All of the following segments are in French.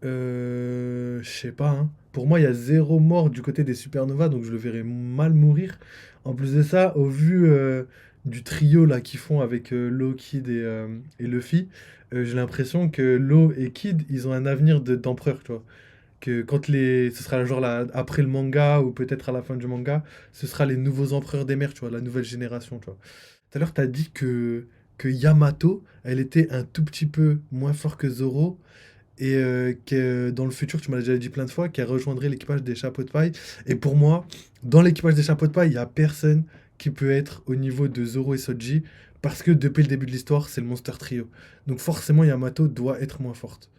Je sais pas, hein. Pour moi, il y a zéro mort du côté des supernovas, donc je le verrais mal mourir. En plus de ça, au vu du trio là qu'ils font avec Law, Kid et Luffy, j'ai l'impression que Law et Kid, ils ont un avenir d'empereur, tu vois. Que quand ce sera genre là, après le manga ou peut-être à la fin du manga, ce sera les nouveaux empereurs des mers, tu vois, la nouvelle génération, tu vois. Tout à l'heure, t'as dit que Yamato, elle était un tout petit peu moins fort que Zoro et que dans le futur, tu m'as déjà dit plein de fois, qu'elle rejoindrait l'équipage des chapeaux de paille. Et pour moi, dans l'équipage des chapeaux de paille, il n'y a personne qui peut être au niveau de Zoro et Soji, parce que depuis le début de l'histoire, c'est le Monster Trio. Donc forcément, Yamato doit être moins forte.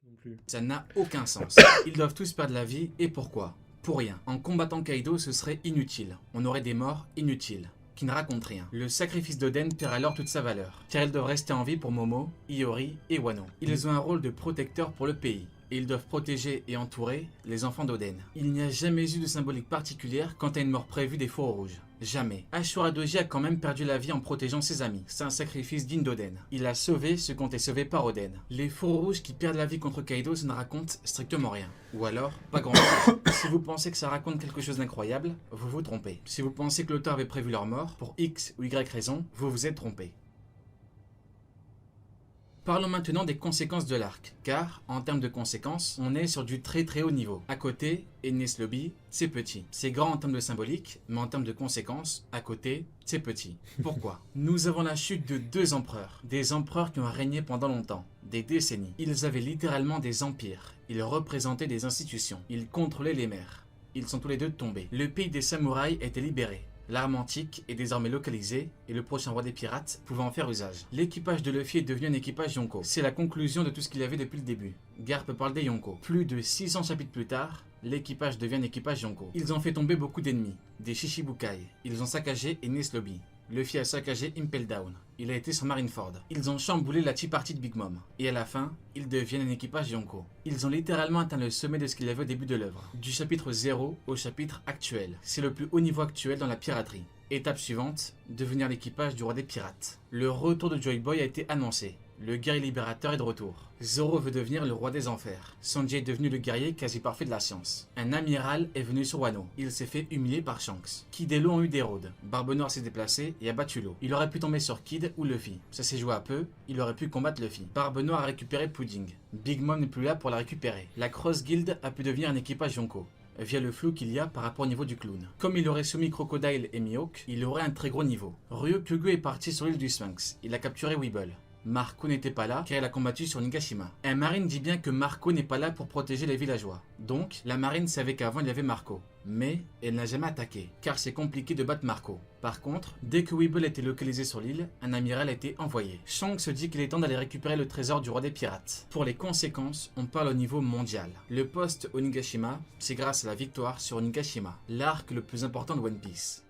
Non plus. Ça n'a aucun sens. Ils doivent tous perdre la vie, et pourquoi? Pour rien. En combattant Kaido, ce serait inutile. On aurait des morts inutiles, qui ne racontent rien. Le sacrifice d'Oden perd alors toute sa valeur, car ils doivent rester en vie pour Momo, Iori et Wano. Ils ont un rôle de protecteur pour le pays, et ils doivent protéger et entourer les enfants d'Oden. Il n'y a jamais eu de symbolique particulière quant à une mort prévue des Fours Rouges. Jamais. Ashura Doji a quand même perdu la vie en protégeant ses amis. C'est un sacrifice digne d'Oden. Il a sauvé ceux qui ont été sauvés par Oden. Les Fours Rouges qui perdent la vie contre Kaido, ça ne raconte strictement rien. Ou alors, pas grand chose. Si vous pensez que ça raconte quelque chose d'incroyable, vous vous trompez. Si vous pensez que l'auteur avait prévu leur mort, pour X ou Y raison, vous vous êtes trompé. Parlons maintenant des conséquences de l'arc, car, en termes de conséquences, on est sur du très très haut niveau. À côté, Enies Lobby, c'est petit. C'est grand en termes de symbolique, mais en termes de conséquences, à côté, c'est petit. Pourquoi? Nous avons la chute de deux empereurs. Des empereurs qui ont régné pendant longtemps, des décennies. Ils avaient littéralement des empires. Ils représentaient des institutions. Ils contrôlaient les mers. Ils sont tous les deux tombés. Le pays des samouraïs était libéré. L'arme antique est désormais localisée et le prochain roi des pirates pouvant en faire usage. L'équipage de Luffy est devenu un équipage Yonko. C'est la conclusion de tout ce qu'il y avait depuis le début. Garp parle des Yonko. Plus de 600 chapitres plus tard, l'équipage devient un équipage Yonko. Ils ont fait tomber beaucoup d'ennemis, des Shishibukai. Ils ont saccagé Enies Lobby. Luffy a saccagé Impel Down. Il a été sur Marineford. Ils ont chamboulé la Tea Party de Big Mom. Et à la fin, ils deviennent un équipage Yonko. Ils ont littéralement atteint le sommet de ce qu'il y avait au début de l'œuvre. Du chapitre 0 au chapitre actuel. C'est le plus haut niveau actuel dans la piraterie. Étape suivante, devenir l'équipage du roi des pirates. Le retour de Joy Boy a été annoncé. Le guerrier libérateur est de retour. Zoro veut devenir le roi des enfers. Sanji est devenu le guerrier quasi parfait de la science. Un amiral est venu sur Wano. Il s'est fait humilier par Shanks. Kid et Law ont eu des rôdes. Barbe Noire s'est déplacé et a battu Law. Il aurait pu tomber sur Kid ou Luffy. Ça s'est joué à peu, il aurait pu combattre Luffy. Barbe Noire a récupéré Pudding. Big Mom n'est plus là pour la récupérer. La Cross Guild a pu devenir un équipage Yonko via le flou qu'il y a par rapport au niveau du clown. Comme il aurait soumis Crocodile et Mihawk, il aurait un très gros niveau. Ryukyugu est parti sur l'île du Sphinx. Il a capturé Weeble. Marco n'était pas là car il a combattu sur Nigashima. Un marine dit bien que Marco n'est pas là pour protéger les villageois. Donc, la marine savait qu'avant il y avait Marco. Mais elle n'a jamais attaqué, car c'est compliqué de battre Marco. Par contre, dès que Weeble était localisé sur l'île, un amiral a été envoyé. Shanks se dit qu'il est temps d'aller récupérer le trésor du roi des pirates. Pour les conséquences, on parle au niveau mondial. Le poste Onigashima, c'est grâce à la victoire sur Onigashima, l'arc le plus important de One Piece.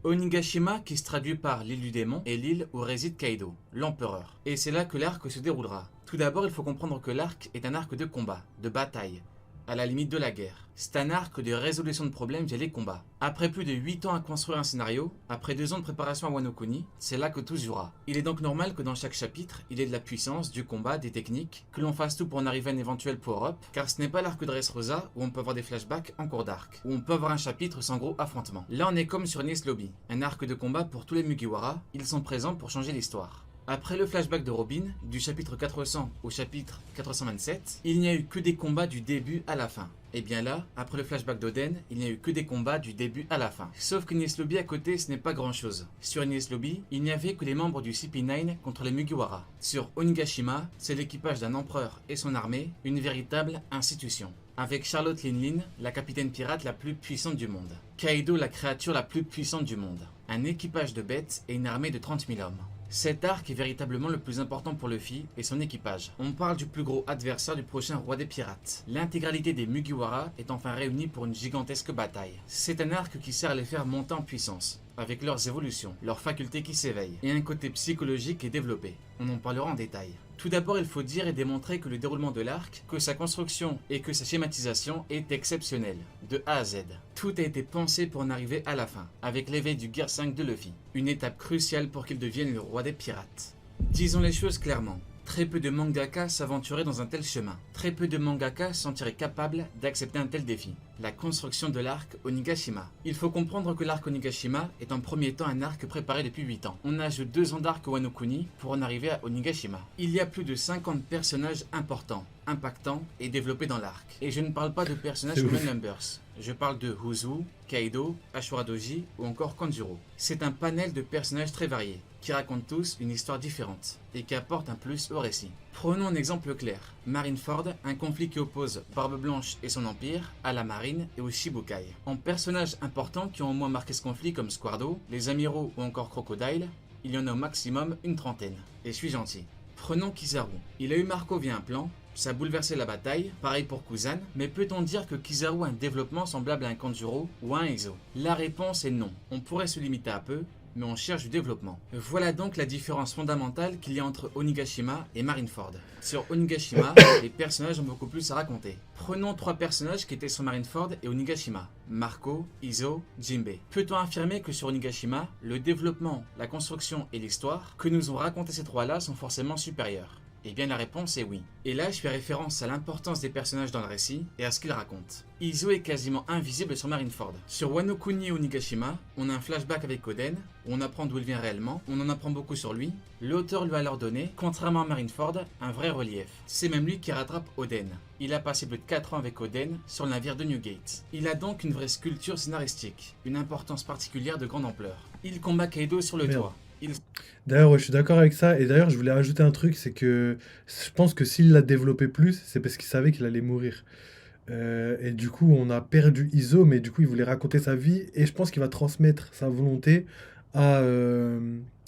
Onigashima qui se traduit par l'île du démon est l'île où réside Kaido, l'empereur. Et c'est là que l'arc se déroulera. Tout d'abord, il faut comprendre que l'arc est un arc de combat, de bataille, à la limite de la guerre. C'est un arc de résolution de problèmes via les combats. Après plus de 8 ans à construire un scénario, après 2 ans de préparation à Wano Kuni, c'est là que tout se jouera. Il est donc normal que dans chaque chapitre, il y ait de la puissance, du combat, des techniques, que l'on fasse tout pour en arriver à un éventuel power-up, car ce n'est pas l'arc de Dressrosa où on peut avoir des flashbacks en cours d'arc, où on peut avoir un chapitre sans gros affrontement. Là on est comme sur Enies Lobby, un arc de combat pour tous les Mugiwara, ils sont présents pour changer l'histoire. Après le flashback de Robin, du chapitre 400 au chapitre 427, il n'y a eu que des combats du début à la fin. Et bien là, après le flashback d'Oden, il n'y a eu que des combats du début à la fin. Sauf que Enies Lobby à côté, ce n'est pas grand chose. Sur Enies Lobby, il n'y avait que les membres du CP9 contre les Mugiwara. Sur Onigashima, c'est l'équipage d'un empereur et son armée, une véritable institution. Avec Charlotte Linlin, la capitaine pirate la plus puissante du monde. Kaido, la créature la plus puissante du monde. Un équipage de bêtes et une armée de 30 000 hommes. Cet arc est véritablement le plus important pour Luffy et son équipage. On parle du plus gros adversaire du prochain roi des pirates. L'intégralité des Mugiwara est enfin réunie pour une gigantesque bataille. C'est un arc qui sert à les faire monter en puissance. avec leurs évolutions, leurs facultés qui s'éveillent, et un côté psychologique qui est développé. On en parlera en détail. Tout d'abord, il faut dire et démontrer que le déroulement de l'arc, que sa construction et que sa schématisation est exceptionnel, de A à Z. Tout a été pensé pour en arriver à la fin, avec l'éveil du Gear 5 de Luffy, une étape cruciale pour qu'il devienne le roi des pirates. Disons les choses clairement. Très peu de mangaka s'aventuraient dans un tel chemin. Très peu de mangaka se sentiraient capables d'accepter un tel défi. La construction de l'arc Onigashima. Il faut comprendre que l'arc Onigashima est en premier temps un arc préparé depuis 8 ans. On ajoute 2 ans d'arc au Wano Kuni pour en arriver à Onigashima. Il y a plus de 50 personnages importants, impactants et développés dans l'arc. Et je ne parle pas de personnages comme Numbers. Je parle de Huzu, Kaido, Ashura Doji ou encore Kanjuro. C'est un panel de personnages très variés, qui racontent tous une histoire différente et qui apportent un plus au récit. Prenons un exemple clair. Marineford, un conflit qui oppose Barbe Blanche et son empire à la marine et au Shibukai. En personnages importants qui ont au moins marqué ce conflit comme Squardo, les Amiraux ou encore Crocodile, il y en a au maximum une trentaine. Et je suis gentil. Prenons Kizaru. Il a eu Marco via un plan, ça a bouleversé la bataille, pareil pour Kuzan, mais peut-on dire que Kizaru a un développement semblable à un Kanjuro ou à un Izo? La réponse est non. On pourrait se limiter à peu, mais on cherche du développement. Voilà donc la différence fondamentale qu'il y a entre Onigashima et Marineford. Sur Onigashima, les personnages ont beaucoup plus à raconter. Prenons 3 personnages qui étaient sur Marineford et Onigashima. Marco, Izo, Jinbe. Peut-on affirmer que sur Onigashima, le développement, la construction et l'histoire que nous ont raconté ces 3-là sont forcément supérieurs? Eh bien la réponse est oui. Et là je fais référence à l'importance des personnages dans le récit et à ce qu'ils racontent. Izo est quasiment invisible sur Marineford. Sur Wano Kuni et Onigashima, on a un flashback avec Oden, où on apprend d'où il vient réellement, on en apprend beaucoup sur lui. L'auteur lui a alors donné, contrairement à Marineford, un vrai relief. C'est même lui qui rattrape Oden. Il a passé plus de 4 ans avec Oden sur le navire de Newgate. Il a donc une vraie sculpture scénaristique, une importance particulière de grande ampleur. Il combat Kaido sur le toit. D'ailleurs, ouais, je suis d'accord avec ça. Et d'ailleurs, je voulais ajouter un truc, c'est que je pense que s'il l'a développé plus, c'est parce qu'il savait qu'il allait mourir. Et du coup, on a perdu Izo, mais du coup, il voulait raconter sa vie. Et je pense qu'il va transmettre sa volonté à,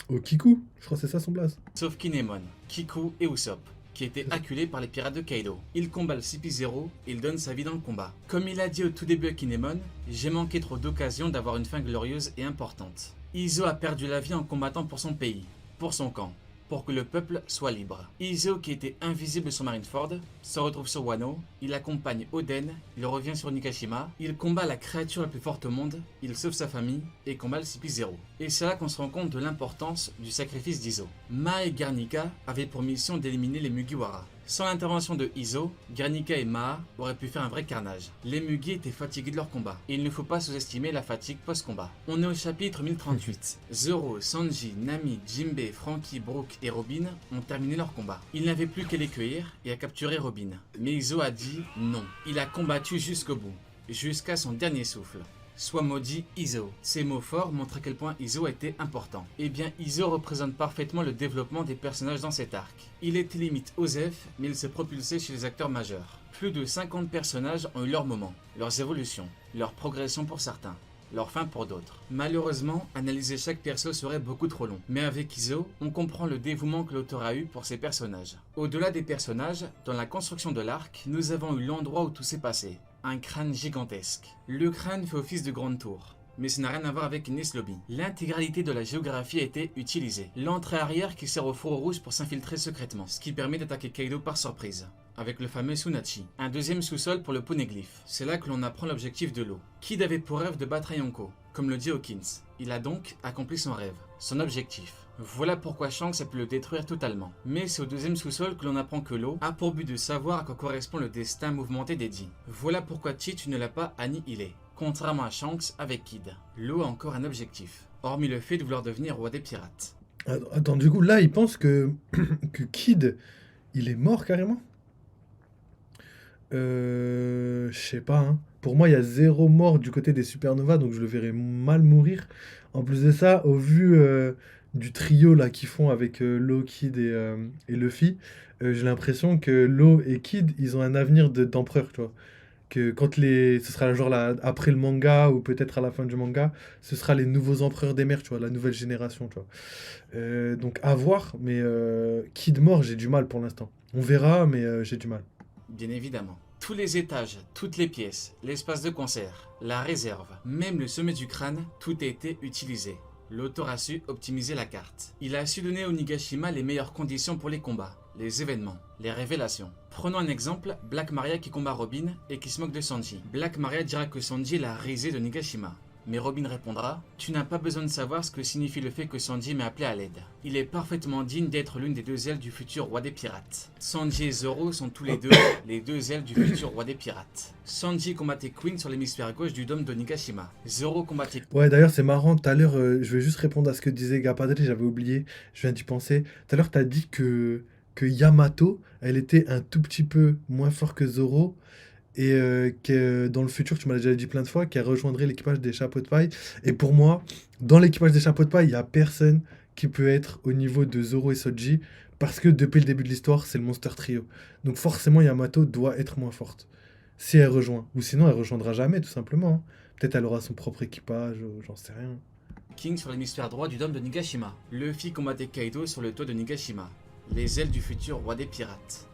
au Kiku. Je crois que c'est ça son place. Sauf Kinemon, Kiku et Usopp, qui étaient acculés par les pirates de Kaido. Il combat le CP0 et il donne sa vie dans le combat. Comme il a dit au tout début à Kinemon, j'ai manqué trop d'occasions d'avoir une fin glorieuse et importante. Izo a perdu la vie en combattant pour son pays, pour son camp, pour que le peuple soit libre. Izo, qui était invisible sur Marineford, se retrouve sur Wano, il accompagne Oden, il revient sur Nikashima, il combat la créature la plus forte au monde, il sauve sa famille et combat le CP0. Et c'est là qu'on se rend compte de l'importance du sacrifice d'Izo. Ma et Garnica avaient pour mission d'éliminer les Mugiwara. Sans l'intervention de Izo, Garnica et Maa auraient pu faire un vrai carnage. Les Mugi étaient fatigués de leur combat, et il ne faut pas sous-estimer la fatigue post-combat. On est au chapitre 1038. Zoro, Sanji, Nami, Jinbe, Franky, Brook et Robin ont terminé leur combat. Ils n'avaient plus qu'à les cueillir et à capturer Robin. Mais Izo a dit non. Il a combattu jusqu'au bout, jusqu'à son dernier souffle. Soit maudit Izo. Ces mots forts montrent à quel point Izo était important. Eh bien, Izo représente parfaitement le développement des personnages dans cet arc. Il était limite Osef, mais il se propulsait chez les acteurs majeurs. Plus de 50 personnages ont eu leur moment, leurs évolutions, leur progression pour certains, leur fin pour d'autres. Malheureusement, analyser chaque perso serait beaucoup trop long. Mais avec Izo, on comprend le dévouement que l'auteur a eu pour ses personnages. Au-delà des personnages, dans la construction de l'arc, nous avons eu l'endroit où tout s'est passé. Un crâne gigantesque. Le crâne fait office de grande tour, mais ça n'a rien à voir avec Enies Lobby. L'intégralité de la géographie a été utilisée. L'entrée arrière qui sert au four rouge pour s'infiltrer secrètement, ce qui permet d'attaquer Kaido par surprise, avec le fameux Sunachi. Un deuxième sous-sol pour le poneglyphe. C'est là que l'on apprend l'objectif de l'eau. Kid avait pour rêve de battre Yonko, comme le dit Hawkins. Il a donc accompli son rêve, son objectif. Voilà pourquoi Shanks a pu le détruire totalement. Mais c'est au deuxième sous-sol que l'on apprend que l'eau a pour but de savoir à quoi correspond le destin mouvementé d'Eddie. Voilà pourquoi Teach ne l'a pas annihilé, contrairement à Shanks avec Kid. L'eau a encore un objectif, hormis le fait de vouloir devenir roi des pirates. Attends, du coup, là, il pense que, que Kid, il est mort carrément. Je sais pas, hein. Pour moi, il y a 0 mort du côté des Supernova, donc je le verrais mal mourir. En plus de ça, au vu du trio là qu'ils font avec Law, Kid et Luffy, j'ai l'impression que Law et Kid, ils ont un avenir d'empereur, tu vois. Que quand ce sera genre là, après le manga ou peut-être à la fin du manga, ce sera les nouveaux empereurs des mers, tu vois, la nouvelle génération, tu vois. Donc à voir, mais Kid mort, j'ai du mal pour l'instant. On verra, mais j'ai du mal. Bien évidemment. Tous les étages, toutes les pièces, l'espace de concert, la réserve, même le sommet du crâne, tout a été utilisé. L'auteur a su optimiser la carte. Il a su donner à Onigashima les meilleures conditions pour les combats, les événements, les révélations. Prenons un exemple, Black Maria qui combat Robin et qui se moque de Sanji. Black Maria dira que Sanji est la risée de Onigashima. Mais Robin répondra « Tu n'as pas besoin de savoir ce que signifie le fait que Sanji m'ait appelé à l'aide. Il est parfaitement digne d'être l'une des deux ailes du futur roi des pirates. Sanji et Zoro sont tous les deux ailes du futur roi des pirates. Sanji combattait Queen sur l'hémisphère gauche du dôme d'Onigashima. Zoro combattait... » Ouais, d'ailleurs, c'est marrant. Tout à l'heure, je vais juste répondre à ce que disait Gapadri, j'avais oublié, je viens d'y penser. Tout à l'heure, tu as dit que Yamato, elle était un tout petit peu moins fort que Zoro. Et que dans le futur, tu m'as déjà dit plein de fois, qu'elle rejoindrait l'équipage des chapeaux de paille. Et pour moi, dans l'équipage des chapeaux de paille, il n'y a personne qui peut être au niveau de Zoro et Soji, parce que depuis le début de l'histoire, c'est le Monster Trio. Donc forcément, Yamato doit être moins forte, si elle rejoint. Ou sinon, elle rejoindra jamais, tout simplement, hein. Peut-être elle aura son propre équipage, j'en sais rien. King sur l'hémisphère droit du dôme de Nigashima. Luffy combattait Kaido sur le toit de Nigashima. Les ailes du futur roi des pirates.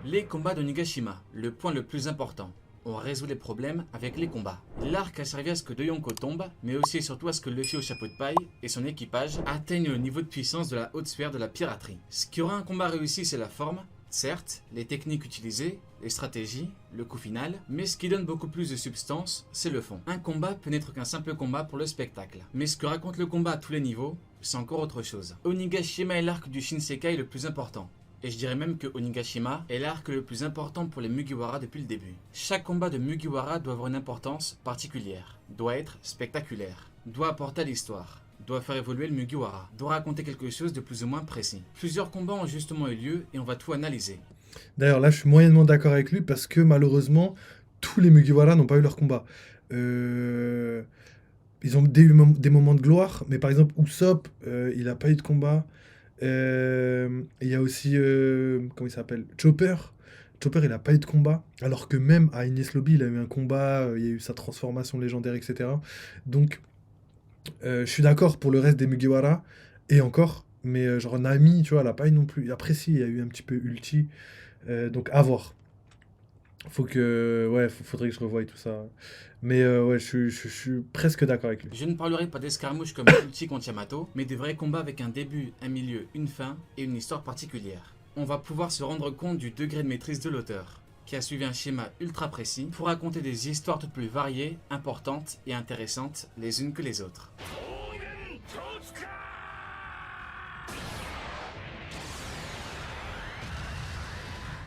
Les combats de Nigashima, le point le plus important. On résout les problèmes avec les combats. L'arc a servi à ce que De Yonko tombe, mais aussi et surtout à ce que Luffy au chapeau de paille et son équipage atteignent le niveau de puissance de la haute sphère de la piraterie. Ce qui aura un combat réussi, c'est la forme, certes, les techniques utilisées, les stratégies, le coup final, mais ce qui donne beaucoup plus de substance, c'est le fond. Un combat peut n'être qu'un simple combat pour le spectacle. Mais ce que raconte le combat à tous les niveaux, c'est encore autre chose. Onigashima est l'arc du Shinsekai le plus important. Et je dirais même que Onigashima est l'arc le plus important pour les Mugiwara depuis le début. Chaque combat de Mugiwara doit avoir une importance particulière, doit être spectaculaire, doit apporter à l'histoire, doit faire évoluer le Mugiwara, doit raconter quelque chose de plus ou moins précis. Plusieurs combats ont justement eu lieu et on va tout analyser. D'ailleurs, là, je suis moyennement d'accord avec lui, parce que malheureusement, tous les Mugiwara n'ont pas eu leur combat. Ils ont des moments de gloire, mais par exemple, Usopp, il n'a pas eu de combat. Il y a aussi, comment il s'appelle? Chopper. Chopper, il a pas eu de combat. Alors que même à Enies Lobby, il a eu un combat, il y a eu sa transformation légendaire, etc. Donc, je suis d'accord pour le reste des Mugiwara. Et encore, mais genre Nami, tu vois, elle a pas eu non plus. Après, si, il y a eu un petit peu Ulti. Donc, à voir. Ouais, faudrait que je revoie tout ça. Mais ouais, je suis presque d'accord avec lui. Je ne parlerai pas d'escarmouches comme Ulti contre Yamato, mais de vrais combats avec un début, un milieu, une fin et une histoire particulière. On va pouvoir se rendre compte du degré de maîtrise de l'auteur, qui a suivi un schéma ultra précis pour raconter des histoires toutes plus variées, importantes et intéressantes les unes que les autres.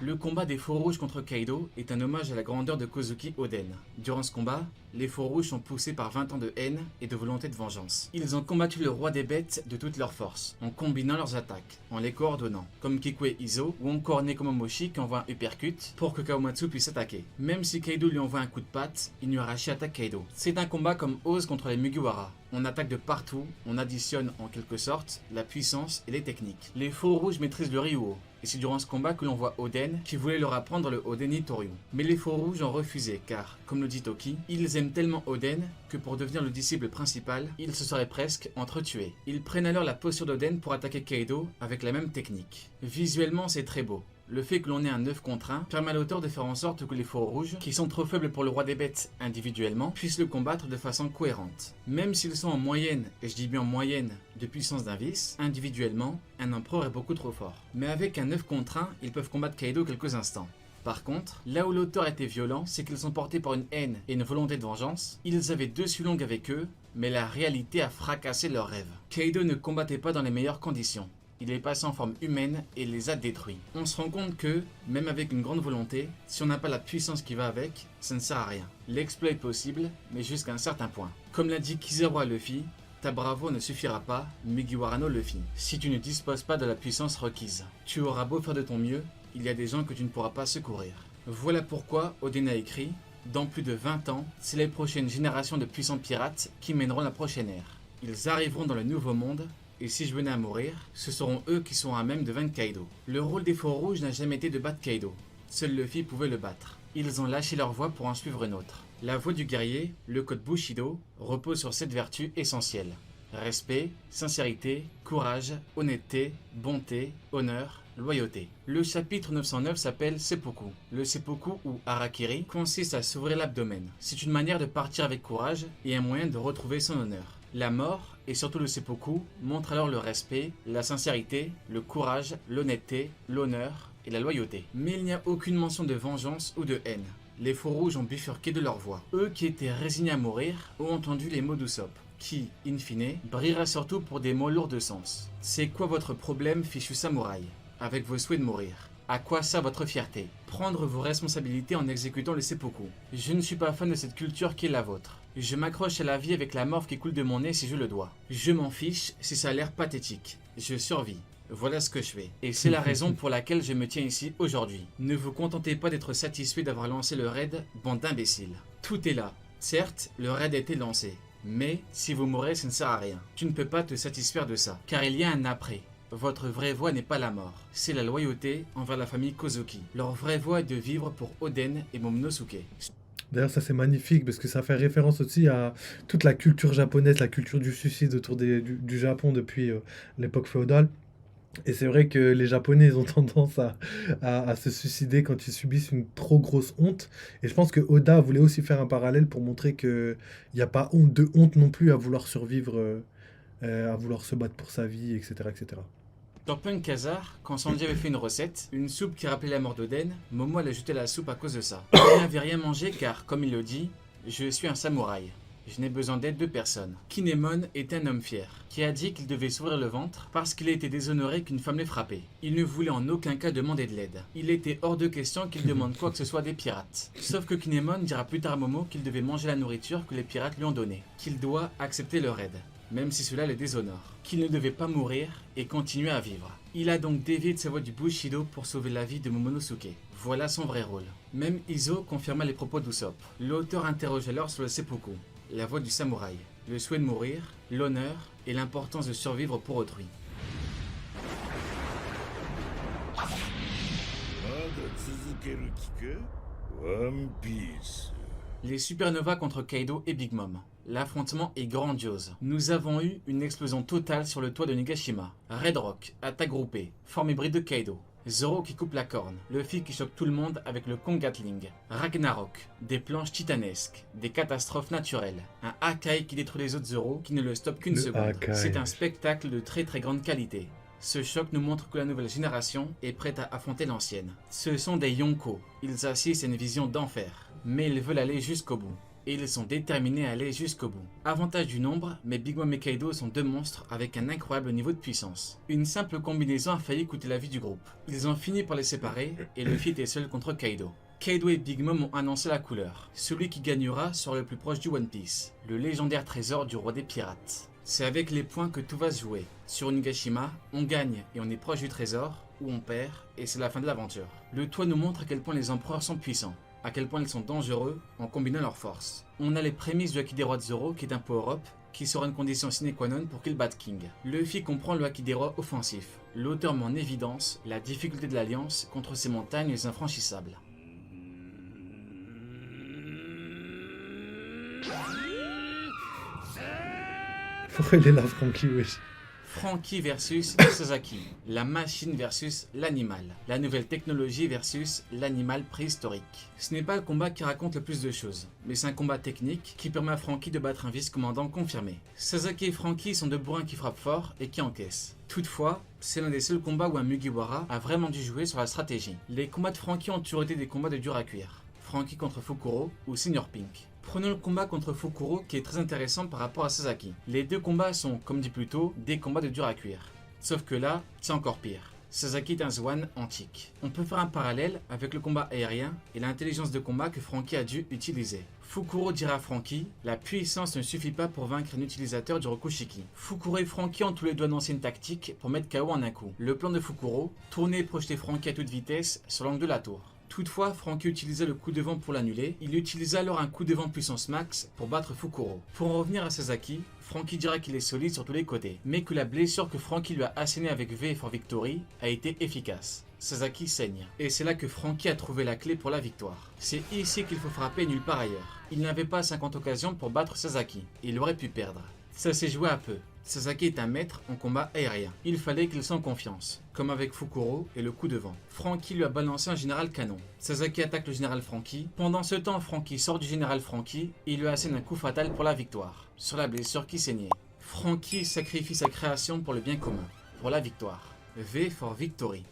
Le combat des Faux Rouges contre Kaido est un hommage à la grandeur de Kozuki Oden. Durant ce combat, les Faux Rouges sont poussés par 20 ans de haine et de volonté de vengeance. Ils ont combattu le roi des bêtes de toute leur force, en combinant leurs attaques, en les coordonnant, comme Kikue Izo ou encore Nekomamushi qui envoie un uppercut pour que Kawamatsu puisse attaquer. Même si Kaido lui envoie un coup de patte, Inuarashi attaque Kaido. C'est un combat comme Oz contre les Mugiwara. On attaque de partout, on additionne en quelque sorte la puissance et les techniques. Les Faux Rouges maîtrisent le Ryuo, et c'est durant ce combat que l'on voit Oden qui voulait leur apprendre le Odeni Toryu. Mais les Faux Rouges ont refusé car, comme le dit Toki, ils aiment tellement Oden que pour devenir le disciple principal, ils se seraient presque entretués. Ils prennent alors la posture d'Oden pour attaquer Kaido avec la même technique. Visuellement, c'est très beau. Le fait que l'on ait un 9 contre 1 permet à l'auteur de faire en sorte que les Faux Rouges, qui sont trop faibles pour le roi des bêtes individuellement, puissent le combattre de façon cohérente. Même s'ils sont en moyenne, et je dis bien en moyenne, de puissance d'un vice, individuellement, un empereur est beaucoup trop fort. Mais avec un 9 contre 1, ils peuvent combattre Kaido quelques instants. Par contre, là où l'auteur était violent, c'est qu'ils sont portés par une haine et une volonté de vengeance. Ils avaient 2 Sulong avec eux, mais la réalité a fracassé leurs rêves. Kaido ne combattait pas dans les meilleures conditions. Il est passé en forme humaine et les a détruits. On se rend compte que, même avec une grande volonté, si on n'a pas la puissance qui va avec, ça ne sert à rien. L'exploit est possible, mais jusqu'à un certain point. Comme l'a dit Kizaru à Luffy, ta bravo ne suffira pas, Mugiwara no Luffy, si tu ne disposes pas de la puissance requise. Tu auras beau faire de ton mieux, il y a des gens que tu ne pourras pas secourir. Voilà pourquoi Oden a écrit, dans plus de 20 ans, c'est les prochaines générations de puissants pirates qui mèneront la prochaine ère. Ils arriveront dans le nouveau monde, et si je venais à mourir, ce seront eux qui seront à même de vaincre Kaido. Le rôle des Faux Rouges n'a jamais été de battre Kaido. Seul Luffy pouvait le battre. Ils ont lâché leur voie pour en suivre une autre. La voie du guerrier, le code Bushido, repose sur cette vertu essentielle. Respect, sincérité, courage, honnêteté, bonté, honneur, loyauté. Le chapitre 909 s'appelle Seppuku. Le seppuku ou harakiri consiste à s'ouvrir l'abdomen. C'est une manière de partir avec courage et un moyen de retrouver son honneur. La mort, et surtout le seppuku, montre alors le respect, la sincérité, le courage, l'honnêteté, l'honneur et la loyauté. Mais il n'y a aucune mention de vengeance ou de haine. Les faux rouges ont bifurqué de leur voix. Eux qui étaient résignés à mourir ont entendu les mots d'Usopp, qui, in fine, brillera surtout pour des mots lourds de sens. C'est quoi votre problème, fichu samouraï, avec vos souhaits de mourir? À quoi ça votre fierté? Prendre vos responsabilités en exécutant le seppuku. Je ne suis pas fan de cette culture qui est la vôtre. Je m'accroche à la vie avec la morve qui coule de mon nez si je le dois. Je m'en fiche si ça a l'air pathétique. Je survis. Voilà ce que je fais. Et c'est la raison pour laquelle je me tiens ici aujourd'hui. Ne vous contentez pas d'être satisfait d'avoir lancé le raid, bande d'imbéciles. Tout est là. Certes, le raid a été lancé. Mais, si vous mourrez, ça ne sert à rien. Tu ne peux pas te satisfaire de ça. Car il y a un après. Votre vraie voie n'est pas la mort. C'est la loyauté envers la famille Kozuki. Leur vraie voie est de vivre pour Oden et Momonosuke. D'ailleurs, ça c'est magnifique parce que ça fait référence aussi à toute la culture japonaise, la culture du suicide autour du Japon depuis l'époque féodale. Et c'est vrai que les Japonais, ils ont tendance à se suicider quand ils subissent une trop grosse honte. Et je pense que Oda voulait aussi faire un parallèle pour montrer qu'il n'y a pas de honte non plus à vouloir survivre, à vouloir se battre pour sa vie, etc., etc. Dans Punk Hazard, quand Sanji avait fait une recette, une soupe qui rappelait la mort d'Oden, Momo allait jeter la soupe à cause de ça. Il n'avait rien mangé car, comme il le dit, je suis un samouraï. Je n'ai besoin d'aide de personne. Kinemon est un homme fier, qui a dit qu'il devait s'ouvrir le ventre parce qu'il a été déshonoré qu'une femme l'ait frappé. Il ne voulait en aucun cas demander de l'aide. Il était hors de question qu'il demande quoi que ce soit des pirates. Sauf que Kinemon dira plus tard à Momo qu'il devait manger la nourriture que les pirates lui ont donnée, qu'il doit accepter leur aide, même si cela le déshonore, qu'il ne devait pas mourir et continuer à vivre. Il a donc dévié de sa voie du Bushido pour sauver la vie de Momonosuke. Voilà son vrai rôle. Même Izo confirma les propos d'Usopp. L'auteur interroge alors sur le seppuku, la voie du samouraï, le souhait de mourir, l'honneur et l'importance de survivre pour autrui. Les Supernovas contre Kaido et Big Mom. L'affrontement est grandiose. Nous avons eu une explosion totale sur le toit de Nigashima. Red Rock, attaque groupée, forme hybride de Kaido. Zoro qui coupe la corne, Luffy qui choque tout le monde avec le Kong Gatling, Ragnarok, des planches titanesques, des catastrophes naturelles, un Hakai qui détruit les autres Zoro qui ne le stoppe qu'une seconde. Hakai. C'est un spectacle de très grande qualité. Ce choc nous montre que la nouvelle génération est prête à affronter l'ancienne. Ce sont des Yonko, ils assistent à une vision d'enfer, mais ils veulent aller jusqu'au bout. Et ils sont déterminés à aller jusqu'au bout. Avantage du nombre, mais Big Mom et Kaido sont deux monstres avec un incroyable niveau de puissance. Une simple combinaison a failli coûter la vie du groupe. Ils ont fini par les séparer, et Luffy était seul contre Kaido. Kaido et Big Mom ont annoncé la couleur. Celui qui gagnera sera le plus proche du One Piece, le légendaire trésor du roi des pirates. C'est avec les points que tout va se jouer. Sur Nigashima, on gagne et on est proche du trésor, ou on perd, et c'est la fin de l'aventure. Le toit nous montre à quel point les empereurs sont puissants, à quel point ils sont dangereux en combinant leurs forces. On a les prémices du Haki des rois de Zoro qui est un power-up, qui sera une condition sine qua non pour qu'il batte King. Luffy comprend le Haki des rois offensif. L'auteur met en évidence la difficulté de l'alliance contre ces montagnes infranchissables. Pourquoi il est là, Frankie, wesh? Franky versus Sasaki, la machine versus l'animal, la nouvelle technologie versus l'animal préhistorique. Ce n'est pas le combat qui raconte le plus de choses, mais c'est un combat technique qui permet à Franky de battre un vice-commandant confirmé. Sasaki et Franky sont deux bourrins qui frappent fort et qui encaissent. Toutefois, c'est l'un des seuls combats où un Mugiwara a vraiment dû jouer sur la stratégie. Les combats de Franky ont toujours été des combats de dur à cuire. Franky contre Fukuro ou Senior Pink. Prenons le combat contre Fukuro qui est très intéressant par rapport à Sasaki. Les deux combats sont, comme dit plus tôt, des combats de dur à cuire. Sauf que là, c'est encore pire. Sasaki est un Zwan antique. On peut faire un parallèle avec le combat aérien et l'intelligence de combat que Franky a dû utiliser. Fukuro dira à Franky, la puissance ne suffit pas pour vaincre un utilisateur du Rokushiki. Fukuro et Franky ont tous les deux annoncé une tactique pour mettre KO en un coup. Le plan de Fukuro, tourner et projeter Franky à toute vitesse sur l'angle de la tour. Toutefois, Franky utilisa le coup de vent pour l'annuler. Il utilisa alors un coup de vent puissance max pour battre Fukuro. Pour en revenir à Sasaki, Franky dira qu'il est solide sur tous les côtés, mais que la blessure que Franky lui a assénée avec V for Victory a été efficace. Sasaki saigne. Et c'est là que Franky a trouvé la clé pour la victoire. C'est ici qu'il faut frapper nulle part ailleurs. Il n'avait pas 50 occasions pour battre Sasaki. Il aurait pu perdre. Ça s'est joué à peu. Sasaki est un maître en combat aérien. Il fallait qu'il sente confiance, comme avec Fukuro et le coup de vent. Franky lui a balancé un général canon. Sasaki attaque le général Franky. Pendant ce temps, Franky sort du général Franky et il lui assène un coup fatal pour la victoire, sur la blessure qui saignait. Franky sacrifie sa création pour le bien commun, pour la victoire. V for Victory.